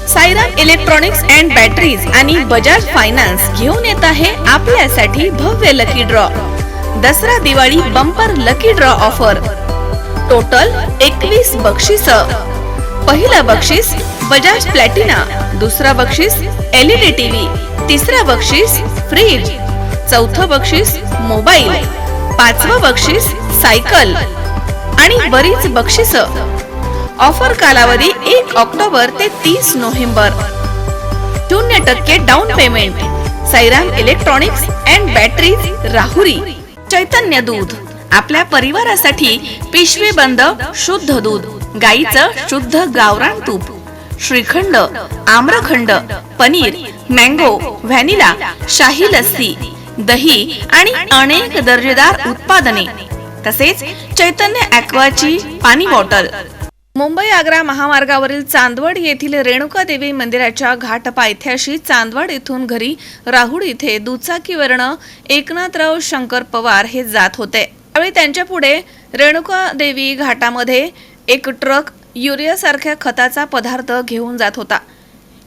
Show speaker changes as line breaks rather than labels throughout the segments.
Sairam electronics and batteries आणि Bajaj finance घेऊन येत आहे आपल्यासाठी भव्य lucky draw. Dussehra Diwali bumper lucky draw offer. Total 21 बक्षीस. पहिला बक्षीस बजाज प्लॅटिना, दुसरा बक्षीस LED टीव्ही, तिसरा बक्षीस फ्रीज, चौथं बक्षीस मोबाईल, पाचवं बक्षीस सायकल आणि बरीच बक्षीस. ऑफर कालावधी 1 ऑक्टोबर ते 30 November. 0% down payment. Sairam electronics and batteries, Rahuri. Chaitanya दूध, आपल्या परिवारासाठी पिशवी बंद शुद्ध दूध, गाईचं शुद्ध गावरान तूप, श्रीखंड, आम्रखंड, पनीर, मँगो, व्हॅनिला, शाही लस्सी, दही आणि अनेक दर्जेदार उत्पादने, तसेच चैतन्य ॲक्वाची पाणी बॉटल. मुंबई आग्रा महामार्गावरील चांदवड येथील रेणुका देवी मंदिराच्या घाट पायथ्याशी चांदवड येथून घरी राहुल इथे दुचाकीवरन एकनाथराव शंकर पवार हे जात होते. त्यावेळी त्यांच्या पुढे रेणुका देवी घाटामध्ये एक ट्रक युरियासारख्या खताचा पदार्थ घेऊन जात होता.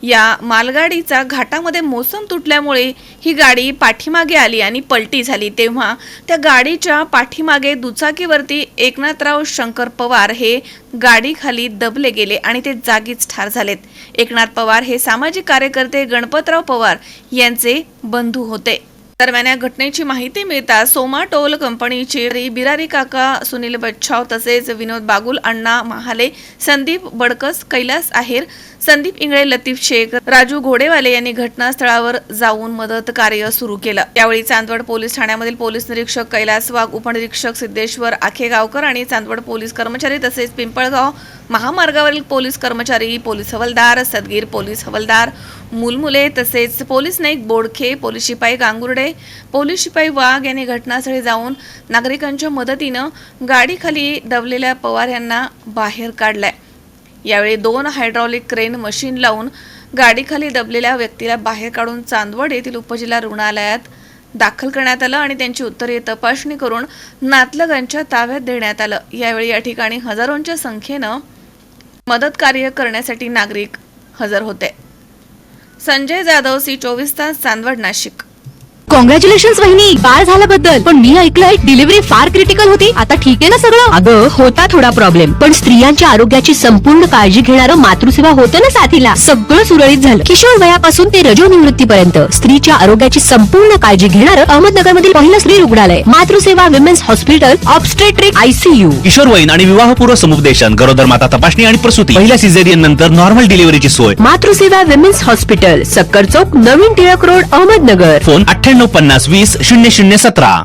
या मालगाडीचा घाटामध्ये मोसम तुटल्यामुळे ही गाडी पाठीमागे आली आणि पलटी झाली. तेव्हा त्या गाडीच्या पाठीमागे दुचाकीवरती एकनाथराव शंकर पवार हे गाडीखाली दबले गेले आणि ते जागीच ठार झालेत. एकनाथ पवार हे सामाजिक कार्यकर्ते गणपतराव पवार यांचे बंधू होते. दरम्यान या घटनेची माहिती मिळता सोमा टोल कंपनीचे बिरारी काका सुनील बच्छाव तसेच विनोद बागुल, अण्णा महाले, संदीप बडकस, कैलास आहेर, संदीप इंगळे, लतीफ शेख, राजू घोडेवाले यांनी घटनास्थळावर जाऊन मदत कार्य सुरू केलं. यावेळी चांदवड पोलीस ठाण्यामधील पोलीस निरीक्षक कैलास वाघ, उपनिरीक्षक सिद्धेश्वर आखेगावकर आणि चांदवड पोलीस कर्मचारी तसेच पिंपळगाव महामार्गावरील पोलीस कर्मचारी, पोलीस हवालदार सदगीर, पोलीस हवालदार मुलमुले तसेच पोलीस नाईक बोडखे, पोलीस शिपाई गांगुर्डे, पोलीस शिपाई वाघ यांनी घटनास्थळी जाऊन नागरिकांच्या मदतीनं गाडीखाली दबलेल्या पवार यांना बाहेर काढलाय. यावेळी 2 हायड्रॉलिक क्रेन मशीन लावून गाडीखाली दबलेल्या व्यक्तीला बाहेर काढून चांदवड येथील उपजिल्हा रुग्णालयात दाखल करण्यात आलं आणि त्यांची उत्तरीय तपासणी करून नातलगांच्या ताब्यात देण्यात आलं. यावेळी या ठिकाणी हजारोंच्या संख्येनं मदत कार्य करण्यासाठी नागरिक हजर होते. संजय जाधव, C24 तास, चांदवड, नाशिक.
कॉंग्रॅच्युलेशन्स वहिनी, बाळ झाल्याबद्दल. पण मी ऐकलंय डिलिव्हरी फार क्रिटिकल होती. आता ठीक आहे ना सगळं?
अगं होता थोडा प्रॉब्लेम, पण स्त्रियांच्या आरोग्याची संपूर्ण काळजी घेणारं मातृसेवा होतं ना साथीला. सगळं सुरळीत झालं. किशोर वयापासून ते रजोनिवृत्तीपर्यंत स्त्रीच्या आरोग्याची संपूर्ण काळजी घेणारं अहमदनगर मधील पहिलं स्त्री रुग्णालय Matruseva women's hospital, obstetric, ICU.
किशोरवयीन आणि विवाहपूर्व समुपदेशन, गरोदर माता तपासणी आणि प्रसूती, पहिल्या सिझेरियन नंतर नॉर्मल डिलिव्हरीची सोय.
मातृसेवा विमेन्स हॉस्पिटल, सक्कर चौक, नवीन टिळक रोड, अहमदनगर.
फोन 9850 20 0017.